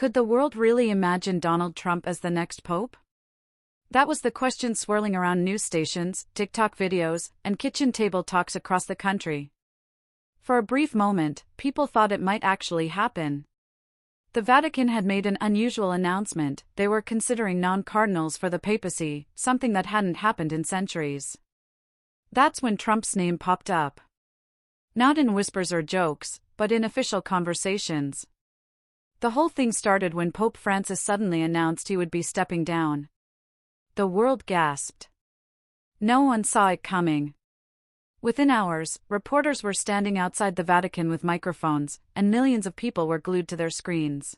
Could the world really imagine Donald Trump as the next pope? That was the question swirling around news stations, TikTok videos, and kitchen table talks across the country. For a brief moment, people thought it might actually happen. The Vatican had made an unusual announcement. They were considering non-cardinals for the papacy, something that hadn't happened in centuries. That's when Trump's name popped up. Not in whispers or jokes, but in official conversations. The whole thing started when Pope Francis suddenly announced he would be stepping down. The world gasped. No one saw it coming. Within hours, reporters were standing outside the Vatican with microphones, and millions of people were glued to their screens.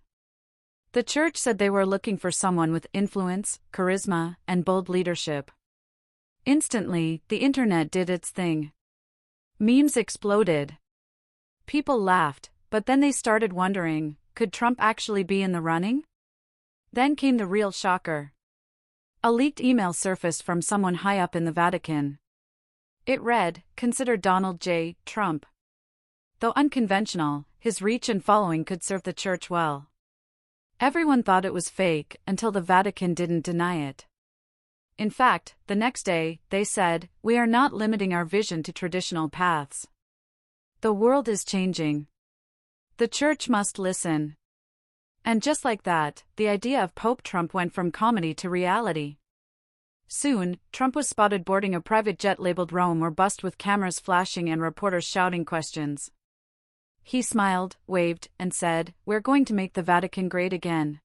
The church said they were looking for someone with influence, charisma, and bold leadership. Instantly, the internet did its thing. Memes exploded. People laughed, but then they started wondering, could Trump actually be in the running? Then came the real shocker. A leaked email surfaced from someone high up in the Vatican. It read, "Consider Donald J. Trump." Though unconventional, his reach and following could serve the church well. Everyone thought it was fake until the Vatican didn't deny it. In fact, the next day, they said, "We are not limiting our vision to traditional paths. The world is changing. The church must listen." And just like that, the idea of Pope Trump went from comedy to reality. Soon, Trump was spotted boarding a private jet labeled Rome or Bust with cameras flashing and reporters shouting questions. He smiled, waved, and said, "We're going to make the Vatican great again."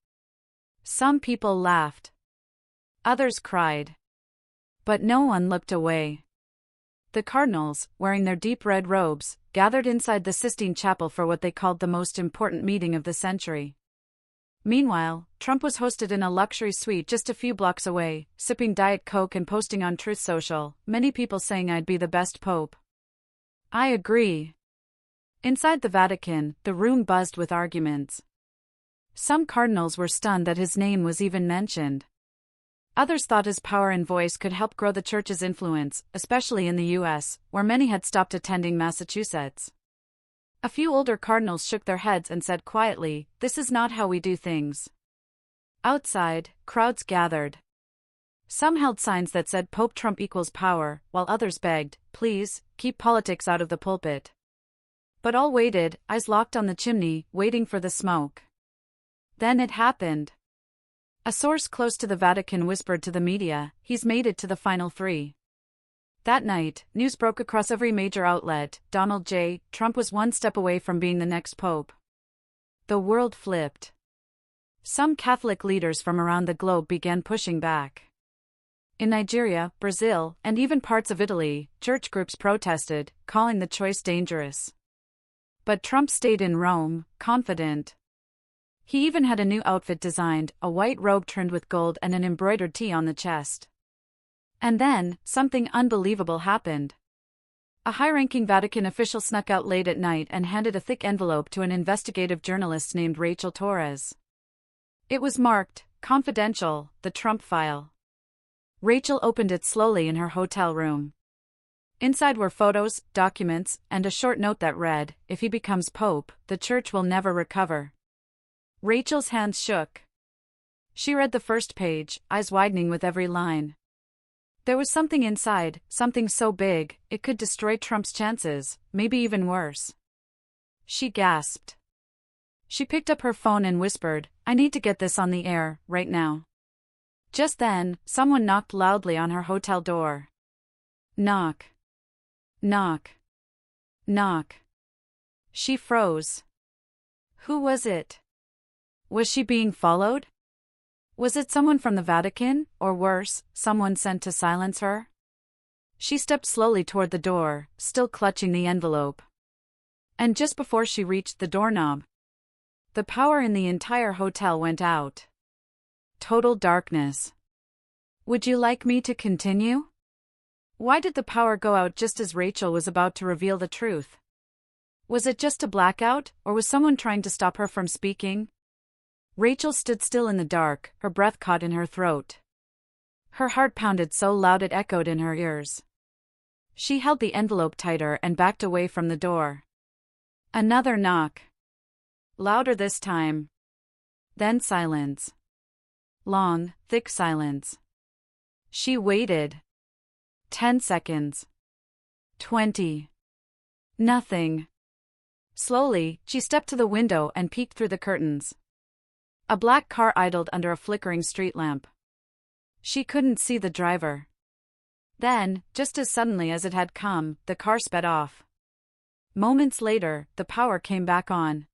Some people laughed. Others cried. But no one looked away. The cardinals, wearing their deep red robes, gathered inside the Sistine Chapel for what they called the most important meeting of the century. Meanwhile, Trump was hosted in a luxury suite just a few blocks away, sipping Diet Coke and posting on Truth Social, many people saying I'd be the best pope. I agree. Inside the Vatican, the room buzzed with arguments. Some cardinals were stunned that his name was even mentioned. Others thought his power and voice could help grow the church's influence, especially in the U.S., where many had stopped attending Massachusetts. A few older cardinals shook their heads and said quietly, "This is not how we do things." Outside, crowds gathered. Some held signs that said Pope Trump equals power, while others begged, "Please, keep politics out of the pulpit." But all waited, eyes locked on the chimney, waiting for the smoke. Then it happened. A source close to the Vatican whispered to the media, "He's made it to the final three." That night, news broke across every major outlet. Donald J. Trump was one step away from being the next pope. The world flipped. Some Catholic leaders from around the globe began pushing back. In Nigeria, Brazil, and even parts of Italy, church groups protested, calling the choice dangerous. But Trump stayed in Rome, confident. He even had a new outfit designed, a white robe trimmed with gold and an embroidered T on the chest. And then, something unbelievable happened. A high-ranking Vatican official snuck out late at night and handed a thick envelope to an investigative journalist named Rachel Torres. It was marked, "Confidential, the Trump file." Rachel opened it slowly in her hotel room. Inside were photos, documents, and a short note that read, "If he becomes pope, the church will never recover." Rachel's hands shook. She read the first page, eyes widening with every line. There was something inside, something so big, it could destroy Trump's chances, maybe even worse. She gasped. She picked up her phone and whispered, "I need to get this on the air, right now." Just then, someone knocked loudly on her hotel door. Knock. Knock. Knock. She froze. Who was it? Was she being followed? Was it someone from the Vatican, or worse, someone sent to silence her? She stepped slowly toward the door, still clutching the envelope. And just before she reached the doorknob, the power in the entire hotel went out. Total darkness. Would you like me to continue? Why did the power go out just as Rachel was about to reveal the truth? Was it just a blackout, or was someone trying to stop her from speaking? Rachel stood still in the dark, her breath caught in her throat. Her heart pounded so loud it echoed in her ears. She held the envelope tighter and backed away from the door. Another knock. Louder this time. Then silence. Long, thick silence. She waited. 10 seconds. 20. Nothing. Slowly, she stepped to the window and peeked through the curtains. A black car idled under a flickering street lamp. She couldn't see the driver. Then, just as suddenly as it had come, the car sped off. Moments later, the power came back on.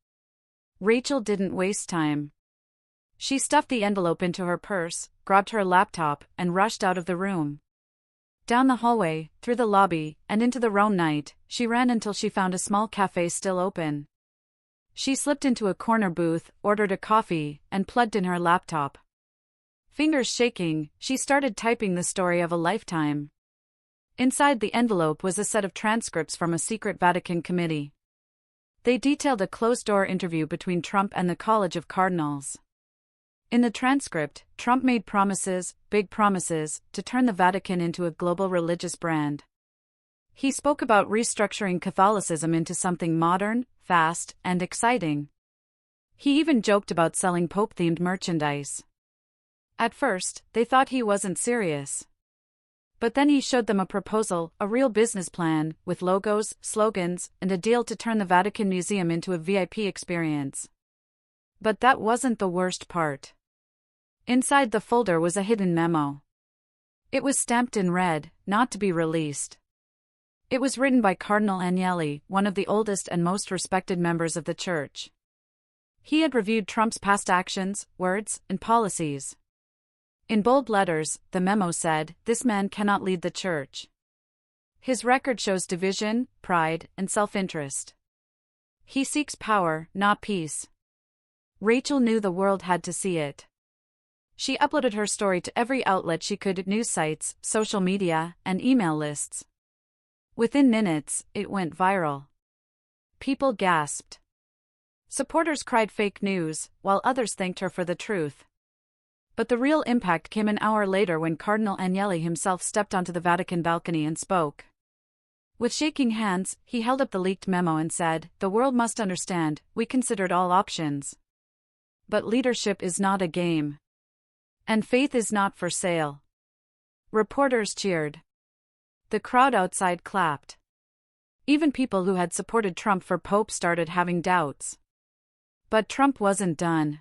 Rachel didn't waste time. She stuffed the envelope into her purse, grabbed her laptop, and rushed out of the room. Down the hallway, through the lobby, and into the Rhone night, she ran until she found a small cafe still open. She slipped into a corner booth, ordered a coffee, and plugged in her laptop. Fingers shaking, she started typing the story of a lifetime. Inside the envelope was a set of transcripts from a secret Vatican committee. They detailed a closed-door interview between Trump and the College of Cardinals. In the transcript, Trump made promises, big promises, to turn the Vatican into a global religious brand. He spoke about restructuring Catholicism into something modern, fast, and exciting. He even joked about selling Pope-themed merchandise. At first, they thought he wasn't serious. But then he showed them a proposal, a real business plan, with logos, slogans, and a deal to turn the Vatican Museum into a VIP experience. But that wasn't the worst part. Inside the folder was a hidden memo. It was stamped in red, not to be released. It was written by Cardinal Agnelli, one of the oldest and most respected members of the Church. He had reviewed Trump's past actions, words, and policies. In bold letters, the memo said, "This man cannot lead the Church. His record shows division, pride, and self-interest. He seeks power, not peace." Rachel knew the world had to see it. She uploaded her story to every outlet she could: news sites, social media, and email lists. Within minutes, it went viral. People gasped. Supporters cried fake news, while others thanked her for the truth. But the real impact came an hour later when Cardinal Agnelli himself stepped onto the Vatican balcony and spoke. With shaking hands, he held up the leaked memo and said, "The world must understand, we considered all options. But leadership is not a game. And faith is not for sale." Reporters cheered. The crowd outside clapped. Even people who had supported Trump for Pope started having doubts. But Trump wasn't done.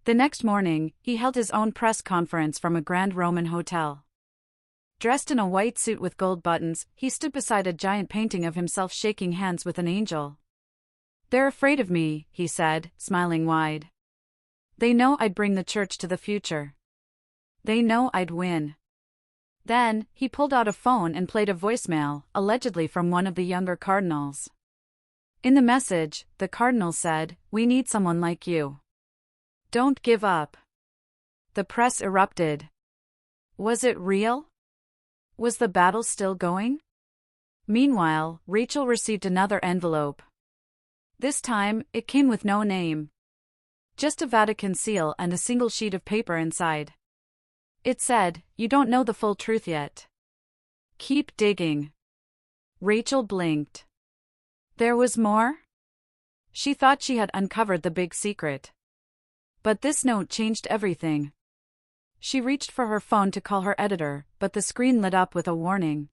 The next morning, he held his own press conference from a grand Roman hotel. Dressed in a white suit with gold buttons, he stood beside a giant painting of himself shaking hands with an angel. "They're afraid of me," he said, smiling wide. "They know I'd bring the Church to the future. They know I'd win." Then, he pulled out a phone and played a voicemail, allegedly from one of the younger cardinals. In the message, the cardinal said, "We need someone like you. Don't give up." The press erupted. Was it real? Was the battle still going? Meanwhile, Rachel received another envelope. This time, it came with no name. Just a Vatican seal and a single sheet of paper inside. It said, "You don't know the full truth yet. Keep digging." Rachel blinked. There was more? She thought she had uncovered the big secret. But this note changed everything. She reached for her phone to call her editor, but the screen lit up with a warning.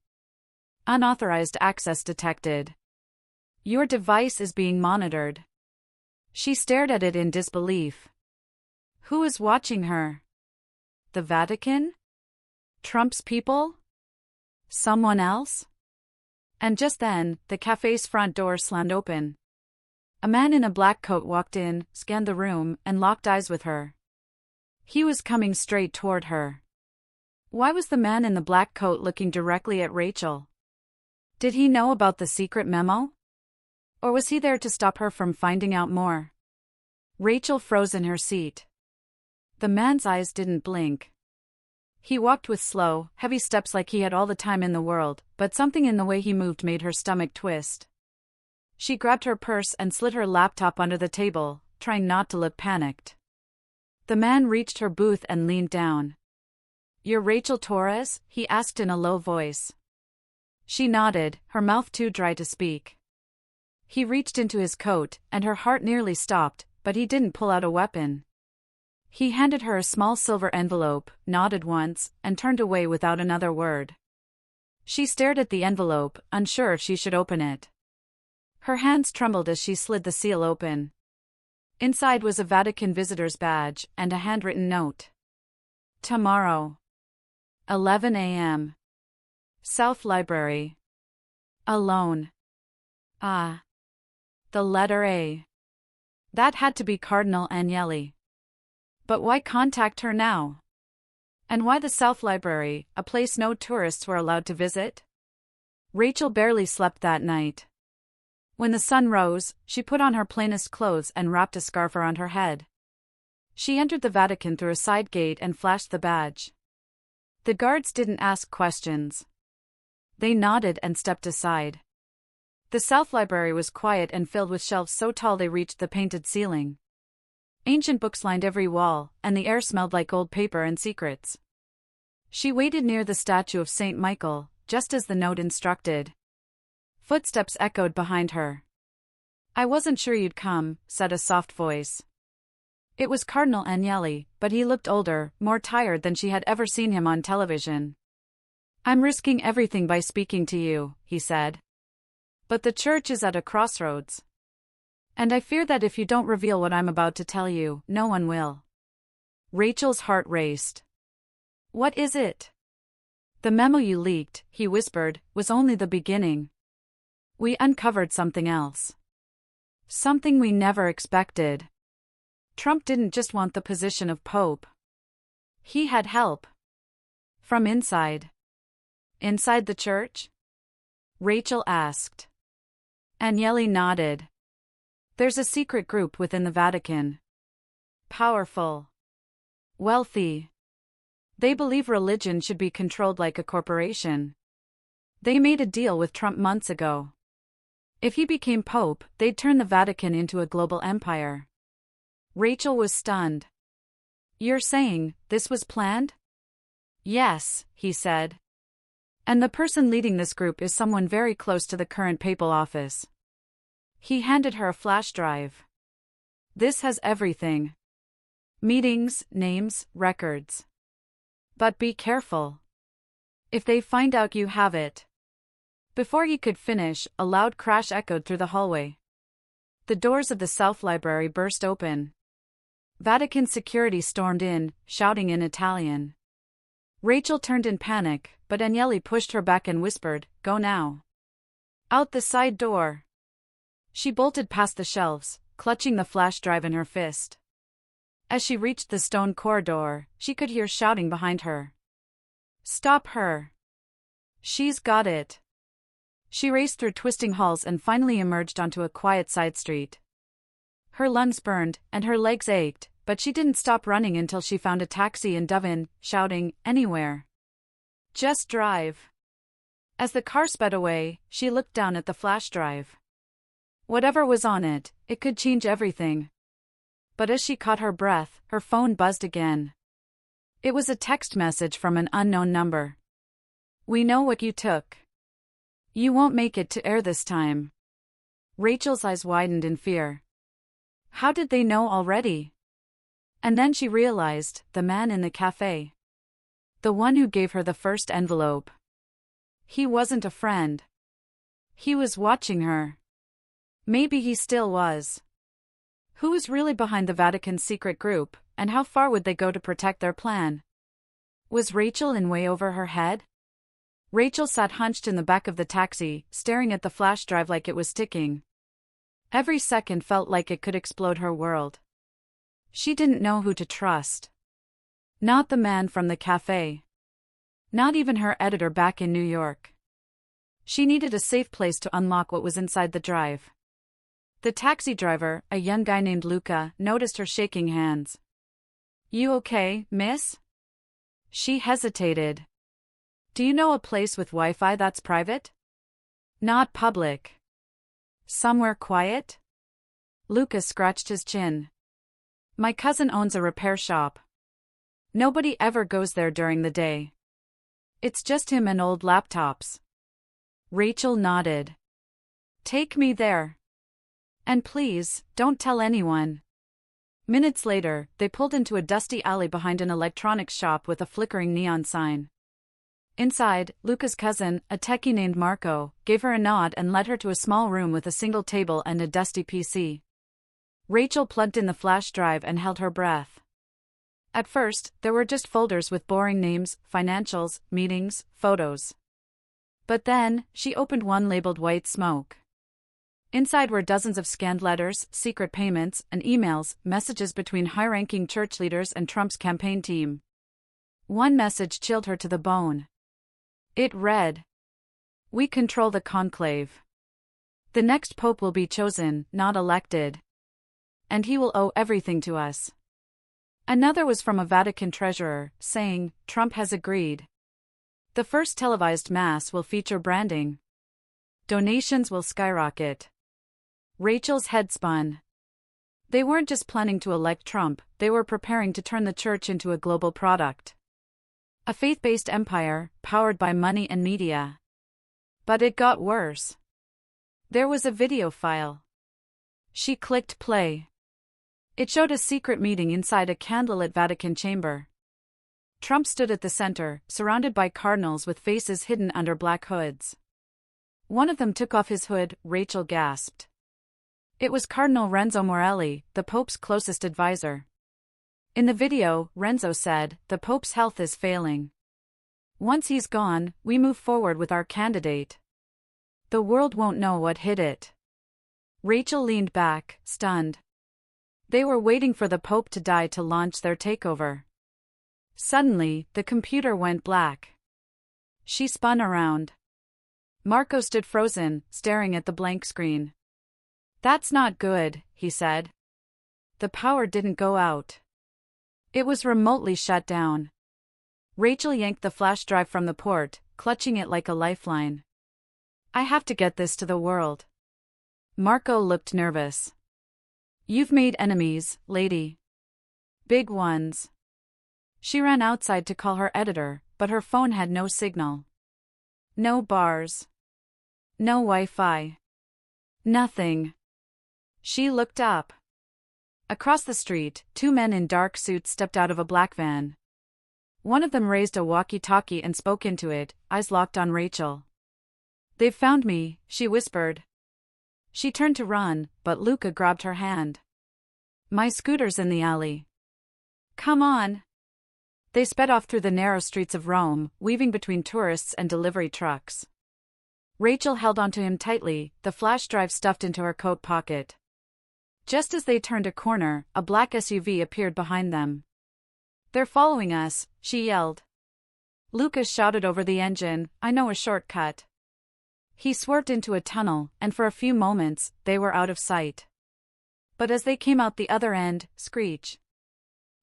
"Unauthorized access detected. Your device is being monitored." She stared at it in disbelief. Who is watching her? The Vatican? Trump's people? Someone else? And just then, the cafe's front door slammed open. A man in a black coat walked in, scanned the room, and locked eyes with her. He was coming straight toward her. Why was the man in the black coat looking directly at Rachel? Did he know about the secret memo? Or was he there to stop her from finding out more? Rachel froze in her seat. The man's eyes didn't blink. He walked with slow, heavy steps like he had all the time in the world, but something in the way he moved made her stomach twist. She grabbed her purse and slid her laptop under the table, trying not to look panicked. The man reached her booth and leaned down. "You're Rachel Torres?" he asked in a low voice. She nodded, her mouth too dry to speak. He reached into his coat, and her heart nearly stopped, but he didn't pull out a weapon. He handed her a small silver envelope, nodded once, and turned away without another word. She stared at the envelope, unsure if she should open it. Her hands trembled as she slid the seal open. Inside was a Vatican visitor's badge and a handwritten note. Tomorrow. 11 a.m. South Library. Alone. Ah. The letter A. That had to be Cardinal Agnelli. But why contact her now? And why the South Library, a place no tourists were allowed to visit? Rachel barely slept that night. When the sun rose, she put on her plainest clothes and wrapped a scarf around her head. She entered the Vatican through a side gate and flashed the badge. The guards didn't ask questions. They nodded and stepped aside. The South Library was quiet and filled with shelves so tall they reached the painted ceiling. Ancient books lined every wall, and the air smelled like old paper and secrets. She waited near the statue of Saint Michael, just as the note instructed. Footsteps echoed behind her. "I wasn't sure you'd come," said a soft voice. It was Cardinal Agnelli, but he looked older, more tired than she had ever seen him on television. "I'm risking everything by speaking to you," he said. "But the church is at a crossroads. And I fear that if you don't reveal what I'm about to tell you, no one will." Rachel's heart raced. "What is it?" "The memo you leaked," he whispered, "was only the beginning. We uncovered something else. Something we never expected. Trump didn't just want the position of Pope. He had help. From inside." "Inside the church?" Rachel asked. Agnelli nodded. "There's a secret group within the Vatican. Powerful. Wealthy. They believe religion should be controlled like a corporation. They made a deal with Trump months ago. If he became Pope, they'd turn the Vatican into a global empire." Rachel was stunned. "You're saying this was planned?" "Yes," he said. "And the person leading this group is someone very close to the current papal office." He handed her a flash drive. "This has everything. Meetings, names, records. But be careful. If they find out you have it." Before he could finish, a loud crash echoed through the hallway. The doors of the South Library burst open. Vatican security stormed in, shouting in Italian. Rachel turned in panic, but Agnelli pushed her back and whispered, "Go now. Out the side door." She bolted past the shelves, clutching the flash drive in her fist. As she reached the stone corridor, she could hear shouting behind her. "Stop her. She's got it." She raced through twisting halls and finally emerged onto a quiet side street. Her lungs burned, and her legs ached, but she didn't stop running until she found a taxi and dove in, shouting, "Anywhere. Just drive." As the car sped away, she looked down at the flash drive. Whatever was on it, it could change everything. But as she caught her breath, her phone buzzed again. It was a text message from an unknown number. "We know what you took. You won't make it to air this time." Rachel's eyes widened in fear. How did they know already? And then she realized, the man in the cafe. The one who gave her the first envelope. He wasn't a friend. He was watching her. Maybe he still was. Who was really behind the Vatican's secret group, and how far would they go to protect their plan? Was Rachel in way over her head? Rachel sat hunched in the back of the taxi, staring at the flash drive like it was ticking. Every second felt like it could explode her world. She didn't know who to trust. Not the man from the cafe. Not even her editor back in New York. She needed a safe place to unlock what was inside the drive. The taxi driver, a young guy named Luca, noticed her shaking hands. "You okay, miss?" She hesitated. "Do you know a place with Wi-Fi that's private? Not public. Somewhere quiet?" Luca scratched his chin. "My cousin owns a repair shop. Nobody ever goes there during the day. It's just him and old laptops." Rachel nodded. "Take me there. And please, don't tell anyone. Minutes later, they pulled into a dusty alley behind an electronics shop with a flickering neon sign. Inside, Luca's cousin, a techie named Marco, gave her a nod and led her to a small room with a single table and a dusty PC. Rachel plugged in the flash drive and held her breath. At first, there were just folders with boring names, financials, meetings, photos. But then, she opened one labeled White Smoke. Inside were dozens of scanned letters, secret payments, and emails, messages between high-ranking church leaders and Trump's campaign team. One message chilled her to the bone. It read, "We control the conclave. The next pope will be chosen, not elected. And he will owe everything to us." Another was from a Vatican treasurer, saying, "Trump has agreed. The first televised mass will feature branding. Donations will skyrocket." Rachel's head spun. They weren't just planning to elect Trump, they were preparing to turn the church into a global product. A faith-based empire, powered by money and media. But it got worse. There was a video file. She clicked play. It showed a secret meeting inside a candlelit Vatican chamber. Trump stood at the center, surrounded by cardinals with faces hidden under black hoods. One of them took off his hood. Rachel gasped. It was Cardinal Renzo Morelli, the Pope's closest advisor. In the video, Renzo said, "The Pope's health is failing. Once he's gone, we move forward with our candidate. The world won't know what hit it." Rachel leaned back, stunned. They were waiting for the Pope to die to launch their takeover. Suddenly, the computer went black. She spun around. Marco stood frozen, staring at the blank screen. "That's not good," he said. The power didn't go out. It was remotely shut down. Rachel yanked the flash drive from the port, clutching it like a lifeline. "I have to get this to the world." Marco looked nervous. "You've made enemies, lady. Big ones." She ran outside to call her editor, but her phone had no signal. No bars. No Wi-Fi. Nothing. She looked up. Across the street, two men in dark suits stepped out of a black van. One of them raised a walkie-talkie and spoke into it, eyes locked on Rachel. "They've found me," she whispered. She turned to run, but Luca grabbed her hand. "My scooter's in the alley. Come on." They sped off through the narrow streets of Rome, weaving between tourists and delivery trucks. Rachel held onto him tightly, the flash drive stuffed into her coat pocket. Just as they turned a corner, a black SUV appeared behind them. "They're following us," she yelled. Lucas shouted over the engine, "I know a shortcut." He swerved into a tunnel, and for a few moments, they were out of sight. But as they came out the other end, screech.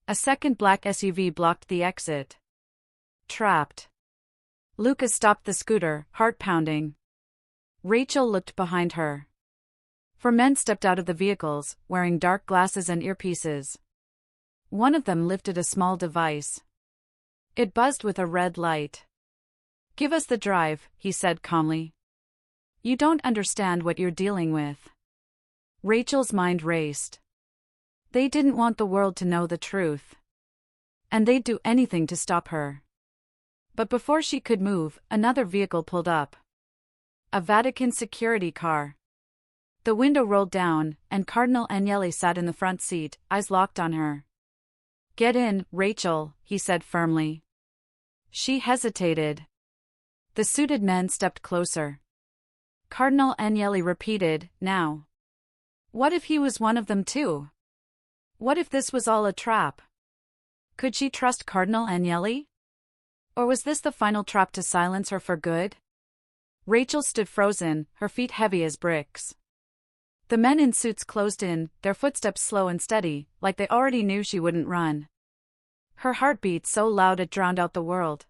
A second black SUV blocked the exit. Trapped. Lucas stopped the scooter, heart pounding. Rachel looked behind her. 4 men stepped out of the vehicles, wearing dark glasses and earpieces. One of them lifted a small device. It buzzed with a red light. "Give us the drive," he said calmly. "You don't understand what you're dealing with." Rachel's mind raced. They didn't want the world to know the truth. And they'd do anything to stop her. But before she could move, another vehicle pulled up. A Vatican security car. The window rolled down, and Cardinal Agnelli sat in the front seat, eyes locked on her. "Get in, Rachel," he said firmly. She hesitated. The suited men stepped closer. Cardinal Agnelli repeated, "Now." What if he was one of them too? What if this was all a trap? Could she trust Cardinal Agnelli? Or was this the final trap to silence her for good? Rachel stood frozen, her feet heavy as bricks. The men in suits closed in, their footsteps slow and steady, like they already knew she wouldn't run. Her heart beat so loud it drowned out the world.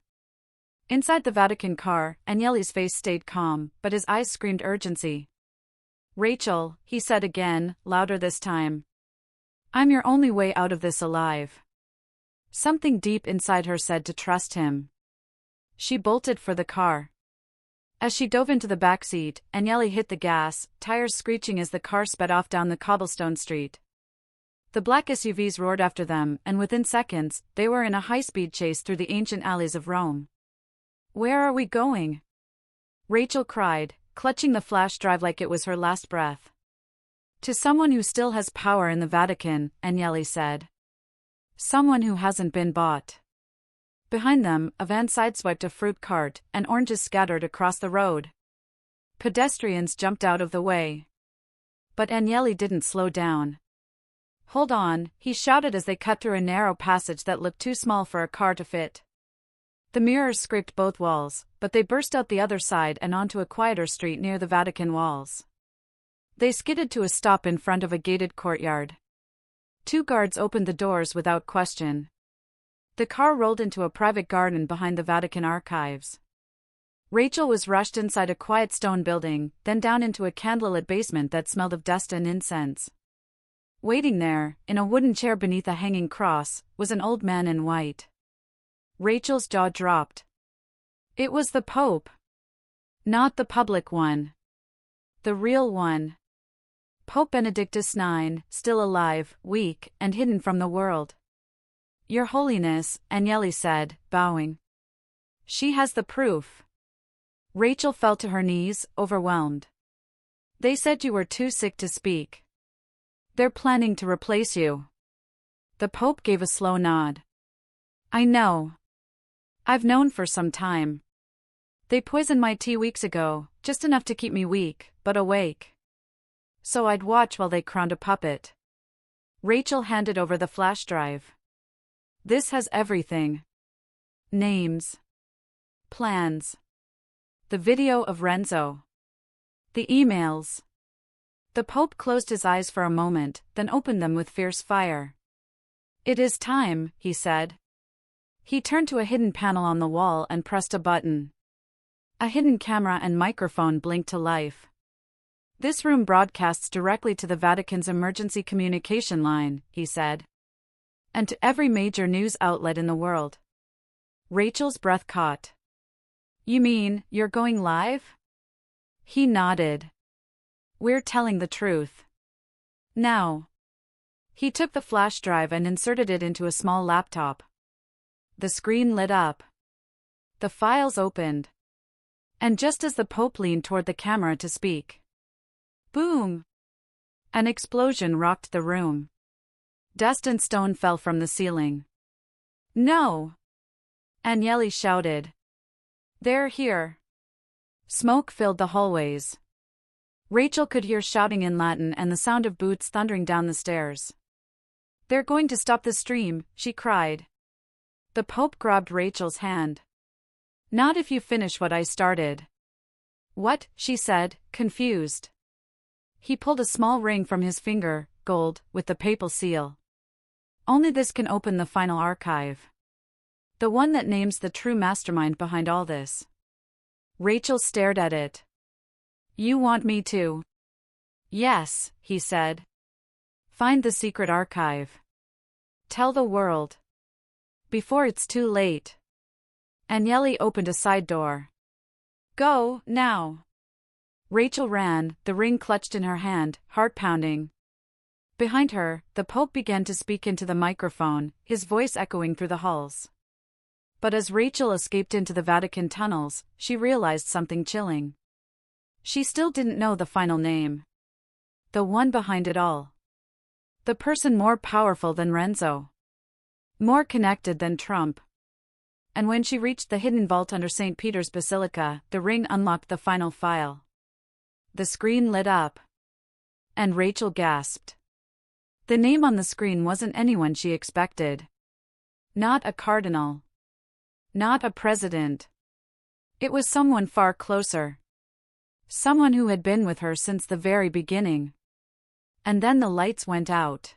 Inside the Vatican car, Agnelli's face stayed calm, but his eyes screamed urgency. "Rachel," he said again, louder this time. "I'm your only way out of this alive." Something deep inside her said to trust him. She bolted for the car. As she dove into the back seat, Agnelli hit the gas, tires screeching as the car sped off down the cobblestone street. The black SUVs roared after them, and within seconds, they were in a high-speed chase through the ancient alleys of Rome. "Where are we going?" Rachel cried, clutching the flash drive like it was her last breath. "To someone who still has power in the Vatican," Agnelli said. "Someone who hasn't been bought." Behind them, a van sideswiped a fruit cart, and oranges scattered across the road. Pedestrians jumped out of the way. But Agnelli didn't slow down. "Hold on," he shouted as they cut through a narrow passage that looked too small for a car to fit. The mirrors scraped both walls, but they burst out the other side and onto a quieter street near the Vatican walls. They skidded to a stop in front of a gated courtyard. 2 guards opened the doors without question. The car rolled into a private garden behind the Vatican archives. Rachel was rushed inside a quiet stone building, then down into a candlelit basement that smelled of dust and incense. Waiting there, in a wooden chair beneath a hanging cross, was an old man in white. Rachel's jaw dropped. It was the Pope. Not the public one. The real one. Pope Benedictus IX, still alive, weak, and hidden from the world. "Your Holiness," Agnelli said, bowing. "She has the proof." Rachel fell to her knees, overwhelmed. "They said you were too sick to speak. They're planning to replace you." The Pope gave a slow nod. "I know. I've known for some time. They poisoned my tea weeks ago, just enough to keep me weak, but awake. So I'd watch while they crowned a puppet." Rachel handed over the flash drive. "This has everything. Names. Plans. The video of Renzo. The emails." The Pope closed his eyes for a moment, then opened them with fierce fire. "It is time," he said. He turned to a hidden panel on the wall and pressed a button. A hidden camera and microphone blinked to life. "This room broadcasts directly to the Vatican's emergency communication line," he said. "And to every major news outlet in the world." Rachel's breath caught. "You mean, you're going live?" He nodded. "We're telling the truth. Now." He took the flash drive and inserted it into a small laptop. The screen lit up. The files opened. And just as the Pope leaned toward the camera to speak, boom! An explosion rocked the room. Dust and stone fell from the ceiling. "No!" Agnelli shouted. "They're here." Smoke filled the hallways. Rachel could hear shouting in Latin and the sound of boots thundering down the stairs. "They're going to stop the stream," she cried. The Pope grabbed Rachel's hand. "Not if you finish what I started." "What?" she said, confused. He pulled a small ring from his finger, gold, with the papal seal. "Only this can open the final archive. The one that names the true mastermind behind all this." Rachel stared at it. "You want me to?" "Yes," he said. "Find the secret archive. Tell the world. Before it's too late." Agnelli opened a side door. "Go, now." Rachel ran, the ring clutched in her hand, heart pounding. Behind her, the Pope began to speak into the microphone, his voice echoing through the halls. But as Rachel escaped into the Vatican tunnels, she realized something chilling. She still didn't know the final name. The one behind it all. The person more powerful than Renzo. More connected than Trump. And when she reached the hidden vault under St. Peter's Basilica, the ring unlocked the final file. The screen lit up. And Rachel gasped. The name on the screen wasn't anyone she expected. Not a cardinal. Not a president. It was someone far closer. Someone who had been with her since the very beginning. And then the lights went out.